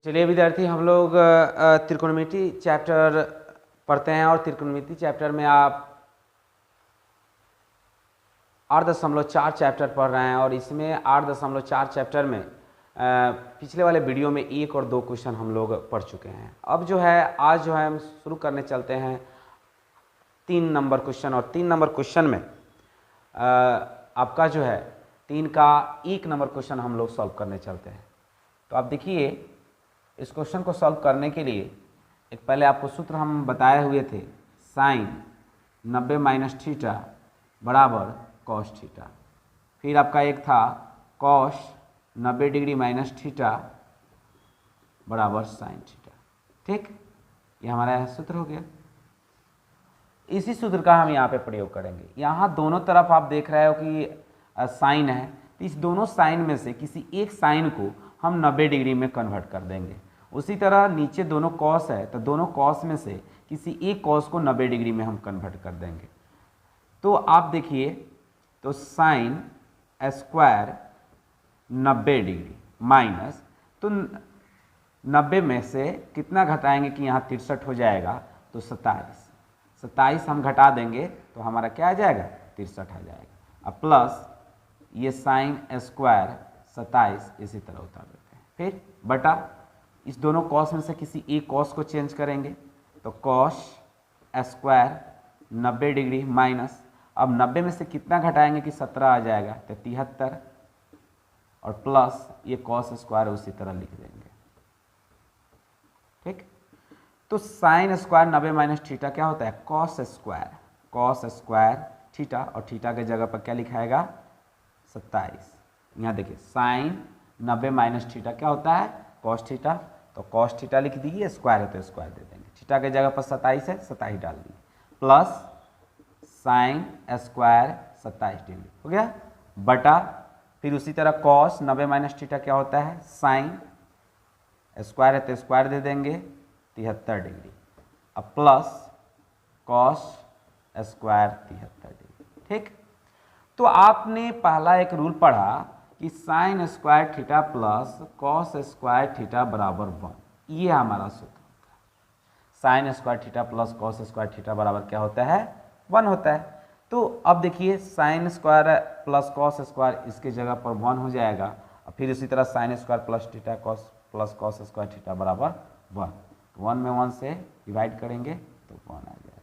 चलिए विद्यार्थी, हम लोग त्रिकोणमिति चैप्टर पढ़ते हैं और त्रिकोणमिति चैप्टर में आप 8.4 चैप्टर पढ़ रहे हैं और इसमें 8.4 चैप्टर में पिछले वाले वीडियो में 1 और 2 क्वेश्चन हम लोग पढ़ चुके हैं। अब जो है आज जो है हम शुरू करने चलते हैं 3 नंबर क्वेश्चन, और 3 नंबर क्वेश्चन में आपका जो है 3 का 1 नंबर क्वेश्चन हम लोग सॉल्व करने चलते हैं। तो आप देखिए, इस क्वेश्चन को सॉल्व करने के लिए एक पहले आपको सूत्र हम बताए हुए थे, साइन 90 माइनस थीटा बराबर कॉस थीटा। फिर आपका एक था कॉस 90 डिग्री माइनस थीटा बराबर साइन थीटा। ठीक, ये हमारा सूत्र हो गया। इसी सूत्र का हम यहाँ पे प्रयोग करेंगे। यहाँ दोनों तरफ आप देख रहे हो कि साइन है, तो इस दोनों साइन में से किसी एक साइन को हम 90 डिग्री में कन्वर्ट कर देंगे। उसी तरह नीचे दोनों कॉस है, तो दोनों कॉस में से किसी एक कॉस को 90 डिग्री में हम कन्वर्ट कर देंगे। तो आप देखिए, तो साइन स्क्वायर 90 डिग्री माइनस, तो 90 में से कितना घटाएंगे कि यहाँ 63 हो जाएगा, तो 27 हम घटा देंगे तो हमारा क्या आ जाएगा, 63 आ जाएगा। अब प्लस ये साइन स्क्वायर 27 इसी तरह उतार देते हैं। फिर बटा इस दोनों कॉस में से किसी एक कॉस को चेंज करेंगे, तो कॉस स्क्वायर 90 डिग्री माइनस, अब 90 में से कितना घटाएंगे कि 17 आ जाएगा, तो 73, और प्लस ये कॉस स्क्वायर उसी तरह लिख देंगे। ठीक, तो साइन स्क्वायर 90 माइनस थीटा क्या होता है, कॉस स्क्वायर थीटा, और थीटा के जगह पर क्या लिखाएगा, 27। यहाँ देखिए साइन 90 माइनस थीटा क्या होता है, कॉस थीटा, तो कॉस थीटा लिख दीजिए, स्क्वायर है तो स्क्वायर दे देंगे, थीटा के जगह पर 27 है, 27 डाल दिए, प्लस साइन स्क्वायर 27 डिग्री हो गया, बटा फिर उसी तरह कॉस 90 माइनस थीटा क्या होता है, साइन स्क्वायर है तो स्क्वायर दे देंगे, 73 डिग्री, अब प्लस कॉस स्क्वायर 73 डिग्री। ठीक, तो आपने पहला एक रूल पढ़ा कि sign square theta plus cos square theta बराबर 1, ये हमारा सूत्र होता है। Sign square theta plus cos square theta बराबर क्या होता है, 1 होता है। तो अब देखिए sine square plus cos square इसके जगह पर 1 हो जाएगा, और फिर इसी तरह sine square plus theta cos plus cos square theta बराबर 1, 1 में 1 से डिवाइड करेंगे तो 1 आ जाएगा।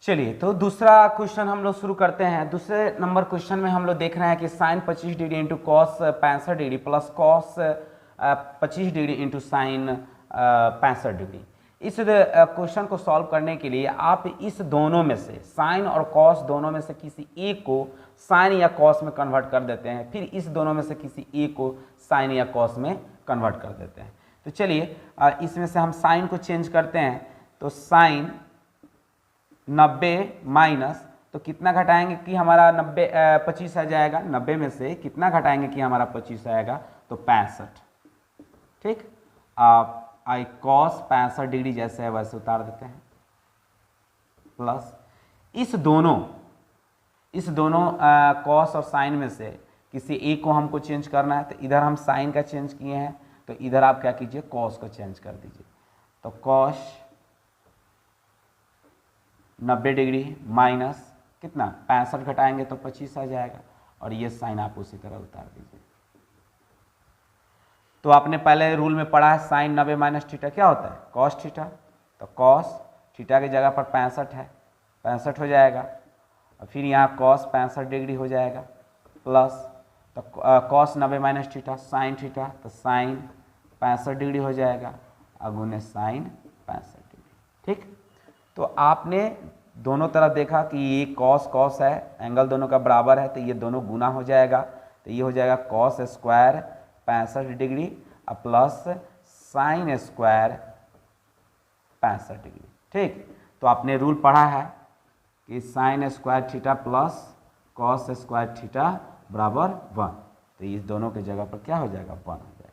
चलिए, तो दूसरा क्वेश्चन हम लोग शुरू करते हैं। दूसरे नंबर क्वेश्चन में हम लोग देख रहे हैं कि sine 25 degree into cos 65 degree plus cos 25 degree into sine 65 degree. इस क्वेश्चन को सॉल्व करने के लिए आप इस दोनों में से, साइन और कॉस दोनों में से किसी एक को साइन या कॉस में कन्वर्ट कर देते हैं, फिर इस दोनों में से किसी एक को साइन या कॉस में कन्वर्ट कर देते हैं। तो चलिए इसमें से हम साइन को चेंज करते हैं, तो साइन 90 माइनस, तो कितना घटाएंगे कि हमारा 25 आ जाएगा, 90 में से कितना घटाएंगे कि हमारा 25 आएगा, तो 65। ठीक, आप आई कॉस 65 डिग्री जैसे है वैसे उतार देते हैं, प्लस इस दोनों कॉस और साइन में से किसी एक को हमको चेंज करना है, तो इधर हम साइन का चेंज किए हैं, तो इधर आप क्या कीजिए, कॉस को चेंज कर दीजिए, तो कॉस 90 डिग्री माइनस कितना 65 घटाएंगे तो 25 आ जाएगा, और ये साइन आप उसी तरह उतार दीजिए। तो आपने पहले रूल में पढ़ा है साइन 90 माइनस थीटा क्या होता है, कॉस थीटा, तो कॉस थीटा की जगह पर 65 है, 65 हो जाएगा, और फिर यहाँ कॉस 65 डिग्री हो जाएगा, प्लस तो cos 90 minus theta sine theta, तो साइन 65 डिग्री हो जाएगा, अगुने साइन 65 डिग्री। ठीक, तो आपने दोनों तरफ देखा कि ये कॉस कॉस है, एंगल दोनों का बराबर है, तो ये दोनों गुना हो जाएगा, तो ये हो जाएगा cos square 65 degree plus sine square 65 degree. ठीक, तो आपने रूल पढ़ा है कि sign square theta plus cos square theta बराबर 1, तो इस दोनों के जगह पर क्या हो जाएगा 1 हो जाएगा।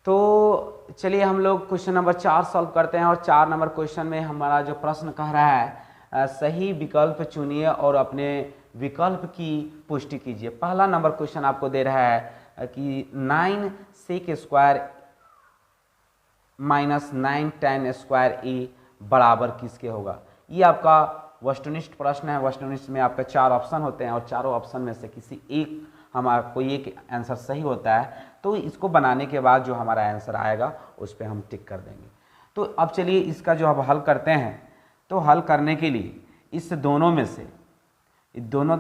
तो चलिए हम लोग क्वेश्चन नंबर 4 सॉल्व करते हैं। और 4 नंबर क्वेश्चन में हमारा जो प्रश्न कह रहा है सही विकल्प चुनिए और अपने विकल्प की पुष्टि कीजिए। पहला नंबर क्वेश्चन आपको दे रहा है कि 9 sec square minus 9 tan square A बराबर किसके होगा। ये आपका वस्तुनिष्ठ प्रश्न है। वस्तुनिष्ठ में आपका 4 ऑप्शन होते हैं और चारों ऑप्शन में से किसी एक हमारा कोई एक आंसर सही होता है, तो इसको बनाने के बाद जो हमारा आंसर आएगा उस पर हम टिक कर देंगे। तो अब चलिए इसका जो अब हल करते हैं, तो हल करने के लिए इस दोनों में से दोनों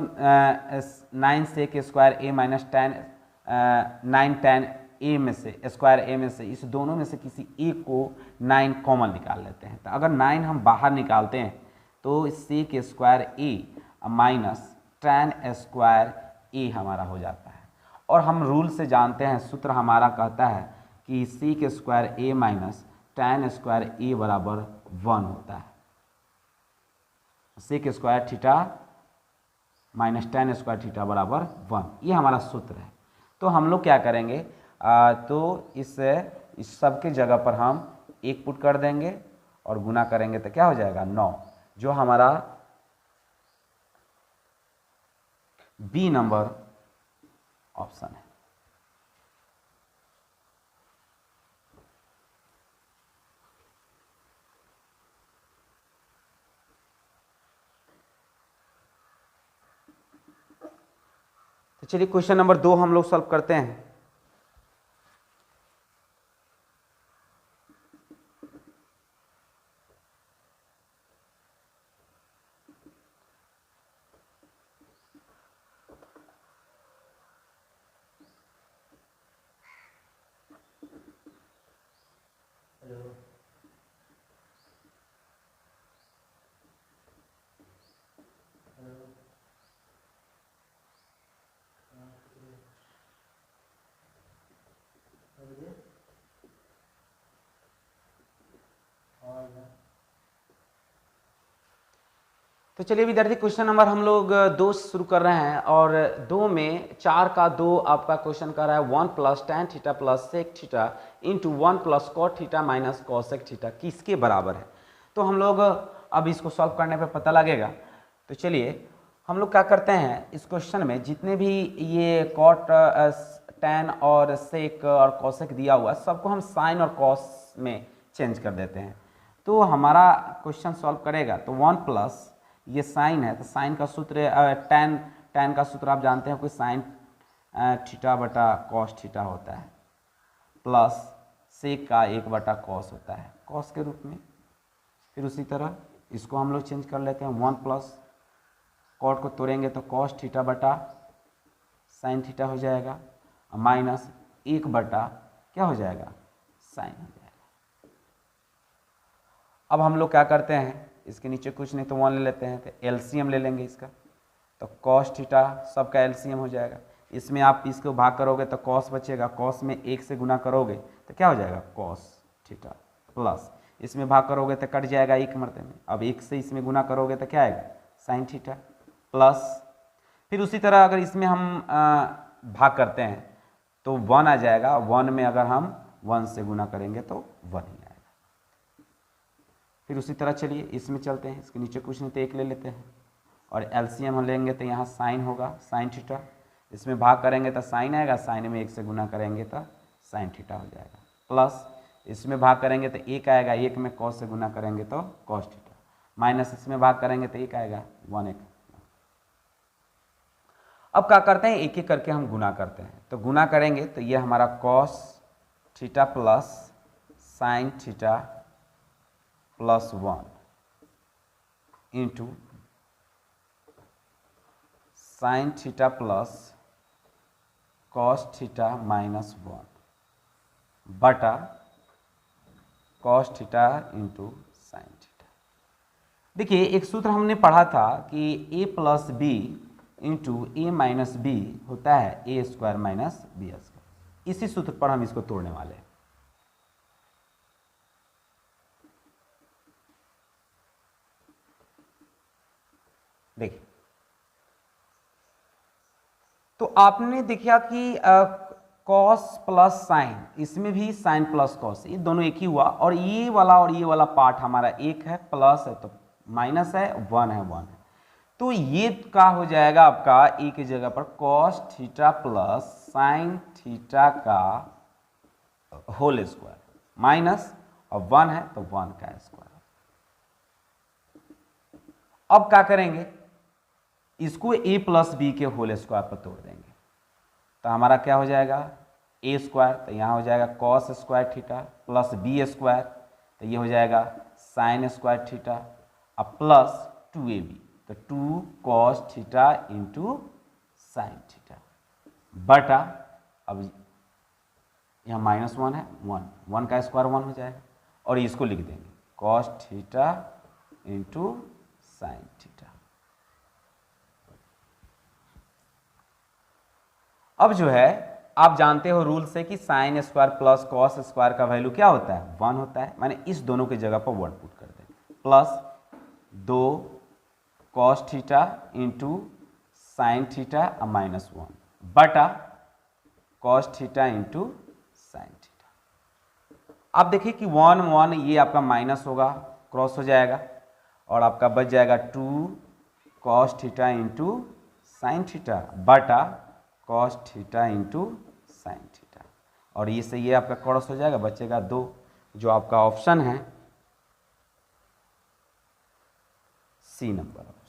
9 sec square A minus 9 tan ए में से स्क्वायर ए में से इस दोनों में से किसी एक को 9 कॉमन निकाल लेते हैं। तो अगर 9 हम बाहर निकालते हैं तो सेक square A minus tan square ए हमारा हो जाता है। और हम रूल से जानते हैं, सूत्र हमारा कहता है कि sec square A minus tan square A बराबर 1 होता है। Sec square theta minus tan square theta बराबर 1, ये हमारा सूत्र है। तो हम लोग क्या करेंगे, तो इस सब के जगह पर हम 1 पुट कर देंगे और गुना करेंगे तो क्या हो जाएगा 9, जो हमारा बी नंबर ऑप्शन है। तो चलिए क्वेश्चन नंबर 2 हम लोग सॉल्व करते हैं। तो चलिए विद्यार्थी क्वेश्चन नंबर हम लोग 2 शुरू कर रहे हैं। और 2 में 4 का 2 आपका क्वेश्चन कर रहा है 1 plus tan theta plus sec theta into 1 plus cot theta minus cosec theta किसके बराबर है। तो हम लोग अब इसको सॉल्व करने पे पता लगेगा। तो चलिए हम लोग क्या करते हैं, इस क्वेश्चन में जितने भी ये कॉट tan और सेक और कॉसेक दिया हुआ सबको हम साइन और कॉस में चेंज कर देते हैं। तो हमारा क्वेश्चन सॉल्व करेगा तो 1 प्लस ये साइन है तो साइन का सूत्र tan का सूत्र आप जानते हैं कोई साइन थीटा बटा कॉस थीटा होता है, प्लस सेक का 1 बटा कॉस होता है कॉस के रूप में। फिर उसी तरह इसको हम लोग चेंज कर लेते हैं, 1 प्लस कॉट को तोड़ेंगे तो कॉस थीटा बटा साइन थीटा हो जाएगा, माइनस 1 बटा क्या हो जाएगा साइन हो जाएगा। अब हम लोग क्या करते हैं, इसके नीचे कुछ नहीं तो 1 ले लेते हैं, तो एलसीएम ले लेंगे इसका। तो कॉस थीटा सबका एलसीएम हो जाएगा। इसमें आप इसको भाग करोगे तो कॉस बचेगा, कॉस में 1 से गुना करोगे तो क्या हो जाएगा कॉस थीटा, प्लस इसमें भाग करोगे तो कट जाएगा 1 मरते में। अब 1 से इसमें गुना करोगे तो क्या आएगा साइन थीटा, प्लस फिर उसी तरह अगर इसमें हम भाग करते हैं तो 1 आ जाएगा। 1 में अगर हम 1 से गुना करेंगे तो 1 ही आएगा। फिर उसी तरह चलिए इसमें चलते हैं, इसके नीचे कुछ नहीं तो 1 ले लेते हैं और एलसीएम हम लेंगे तो यहाँ साइन होगा, साइन थीटा, इसमें भाग करेंगे तो साइन आएगा, साइन में 1 से गुना करेंगे तो साइन थीटा हो जाएगा, प्लस इसमें भाग करेंगे तो 1 आएगा, 1 में कॉस से गुना करेंगे तो कॉस थीटा, माइनस इसमें भाग करेंगे तो 1 आएगा, 1 1। अब क्या करते हैं, एक एक करके हम गुना करते हैं, तो गुना करेंगे तो ये हमारा cos theta plus sine theta plus 1 into sine theta plus cos theta minus 1 बटा cos theta into sine theta. देखिए एक सूत्र हमने पढ़ा था कि a plus B into A minus B होता है A square minus B square. इसी सूत्र पर हम इसको तोड़ने वाले हैं। देखिए तो आपने देखा कि कॉस प्लस साइन, इसमें भी साइन प्लस कॉस, ये दोनों एक ही हुआ, और ये वाला पार्ट हमारा एक है, प्लस है तो माइनस है, 1 है 1 है, तो ये क्या हो जाएगा आपका ए की जगह पर cos theta plus sine theta का होल स्क्वायर माइनस, और 1 है तो 1 का स्क्वायर। अब क्या करेंगे, इसको a प्लस बी के होल स्क्वायर पर तोड़ देंगे, तो हमारा क्या हो जाएगा a स्क्वायर, तो यहाँ हो जाएगा cos square theta plus b square, तो ये हो जाएगा साइन स्क्वायर थीटा, अब प्लस 2ab, तो 2 cos theta into sine theta बटा, अब यहाँ माइनस 1 है, 1 का स्क्वायर 1 हो जाएगा, और इसको लिख देंगे cos theta into sine theta. अब जो है आप जानते हो रूल से कि sine square plus cos square का वैल्यू क्या होता है, 1 होता है, माने इस दोनों की जगह पर 1 पुट कर देंगे, plus 2 cos theta into sine theta और माइनस 1 बटा cos theta into sine theta. आप देखिए कि 1 1 ये आपका माइनस होगा, क्रॉस हो जाएगा, और आपका बच जाएगा 2 cos theta into sine theta बटा cos theta into sine theta, और ये से ये आपका क्रॉस हो जाएगा, बचेगा 2, जो आपका ऑप्शन है सी नंबर ऑप्शन।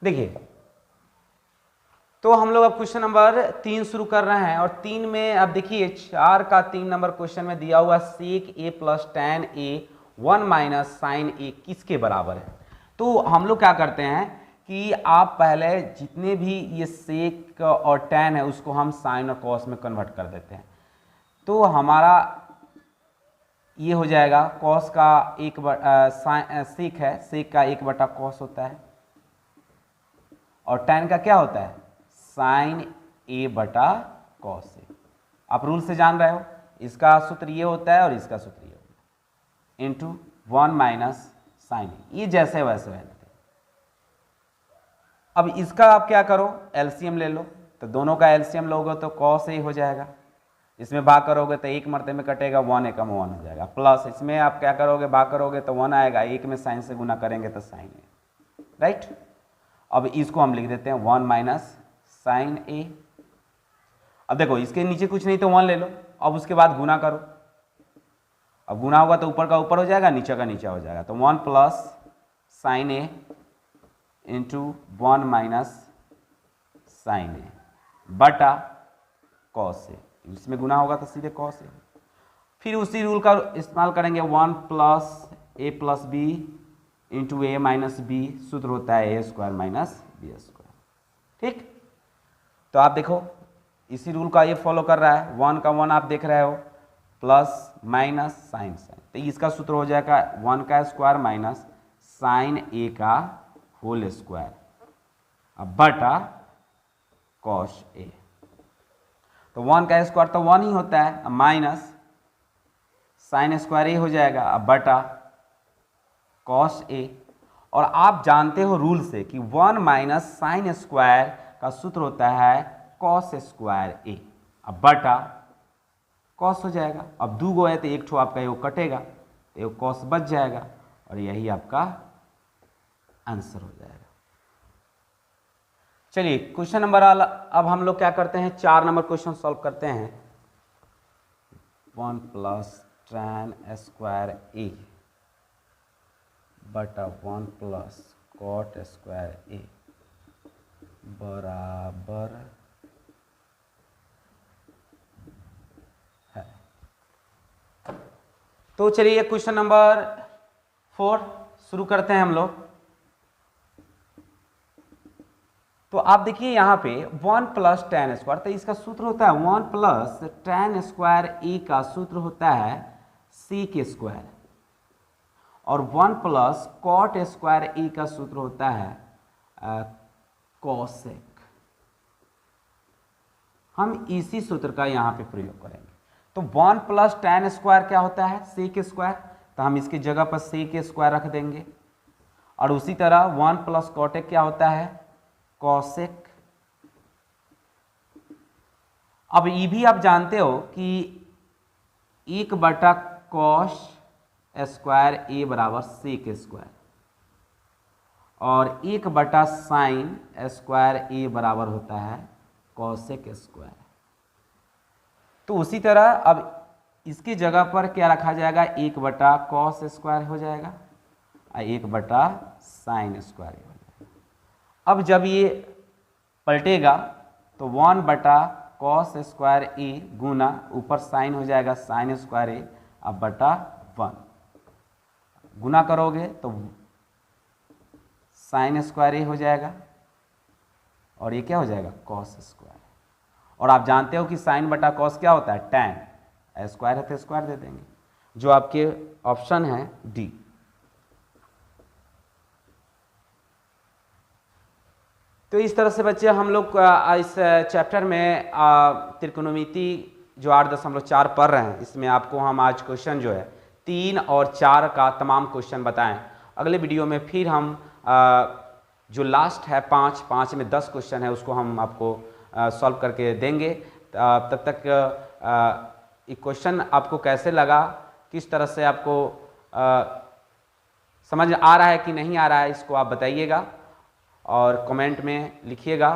देखिए तो हम लोग अब क्वेश्चन नंबर 3 शुरू कर रहे हैं, और 3 में अब देखिए 4 का 3 नंबर क्वेश्चन में दिया हुआ सेक ए plus tan A 1 minus sign ए किसके बराबर है। तो हम लोग क्या करते हैं कि आप पहले जितने भी ये सेक और टैन है उसको हम साइन और कॉस में कन्वर्ट कर देते हैं, तो हमारा ये हो जाएगा कॉस का सेक है, सेक का 1 बटा कॉस होता है, और टैन का क्या होता है साइन ए बटा कॉस ए। आप रूल से जान रहे हो, इसका सूत्र ये होता है और इसका सूत्र ये होता है, इंटू 1 माइनस साइन ए, ये जैसे वैसे रहते हैं। अब इसका आप क्या करो, एलसीएम ले लो, तो दोनों का एलसीएम लोगे तो कॉस ए हो जाएगा, इसमें भाग करोगे तो 1 मरते में कटेगा, 1 एकम 1 हो जाएगा, प्लस इसमें आप क्या करोगे, भाग करोगे तो 1 आएगा, 1 में साइन से गुना करेंगे तो साइन ए, राइट। अब इसको हम लिख देते हैं 1 माइनस साइन ए। अब देखो इसके नीचे कुछ नहीं तो 1 ले लो, अब उसके बाद गुना करो, अब गुना होगा तो ऊपर का ऊपर हो जाएगा, नीचे का नीचे हो जाएगा, तो 1 प्लस साइन ए इंटू 1 माइनस साइन ए बटा कॉस ए, इसमें गुना होगा तो सीधे कॉस ए। फिर उसी रूल का इस्तेमाल करेंगे, 1 plus A plus B into A minus B, सूत्र होता है A square minus B square, ठीक। तो आप देखो इसी रूल का ये फॉलो कर रहा है, 1 का 1 आप देख रहे हो, प्लस माइनस साइन साइन, तो इसका सूत्र हो जाएगा 1 का स्क्वायर माइनस साइन ए का होल स्क्वायर अब बटा कॉस ए। तो 1 का स्क्वायर तो 1 ही होता है, अब माइनस साइन स्क्वायर ए हो जाएगा अब बटा कॉस ए। और आप जानते हो रूल से कि 1 माइनस साइन स्क्वायर का सूत्र होता है कॉस स्क्वायर ए अब बटा कॉस हो जाएगा। अब दो गो है तो एक ठो आपका एगो कटेगा तो एगो कॉस बच जाएगा और यही आपका आंसर हो जाएगा। चलिए क्वेश्चन नंबर अब हम लोग क्या करते हैं, 4 नंबर क्वेश्चन सॉल्व करते हैं। 1 प्लस tan स्क्वायर ए बटा 1 प्लस कॉट स्क्वायर ए बराबर है। तो चलिए क्वेश्चन नंबर 4 शुरू करते हैं हम लोग। तो आप देखिए यहाँ पे 1 प्लस tan स्क्वायर, तो इसका सूत्र होता है 1 प्लस tan स्क्वायर ए का सूत्र होता है sec स्क्वायर और 1 प्लस कॉट स्क्वायर ए का सूत्र होता है कॉसेक। हम इसी सूत्र का यहाँ पे प्रयोग करेंगे। तो 1 प्लस tan स्क्वायर क्या होता है sec स्क्वायर, तो हम इसकी जगह पर sec स्क्वायर रख देंगे। और उसी तरह 1 प्लस कॉटेक क्या होता है कॉसेक। अब ये भी आप जानते हो कि 1 बटा कॉस स्क्वायर ए बराबर सेक स्क्वायर और 1 बटा साइन स्क्वायर ए बराबर होता है कॉसेक स्क्वायर। तो उसी तरह अब इसकी जगह पर क्या रखा जाएगा 1 बटा कॉस स्क्वायर हो जाएगा और 1 बटा साइन स्क्वायर हो जाएगा। अब जब ये पलटेगा तो 1 बटा कॉस स्क्वायर ए गुना ऊपर साइन हो जाएगा साइन स्क्वायर ए अब बटा 1 गुना करोगे तो साइन स्क्वायर ए हो जाएगा और ये क्या हो जाएगा कॉस स्क्वायर। और आप जानते हो कि साइन बटा कॉस क्या होता है टैन, स्क्वायर है तो स्क्वायर दे देंगे, जो आपके ऑप्शन है डी। तो इस तरह से बच्चे हम लोग इस चैप्टर में त्रिकोणमिति जो 8.4 पढ़ रहे हैं, इसमें आपको हम आज क्वेश्चन जो है 3 और 4 का तमाम क्वेश्चन बताएं। अगले वीडियो में फिर हम जो लास्ट है 5 में 10 क्वेश्चन है उसको हम आपको सॉल्व करके देंगे। तब तक ये क्वेश्चन आपको कैसे लगा, किस तरह से आपको समझ आ रहा है कि नहीं आ रहा है, इसको आप बताइएगा और कमेंट में लिखिएगा।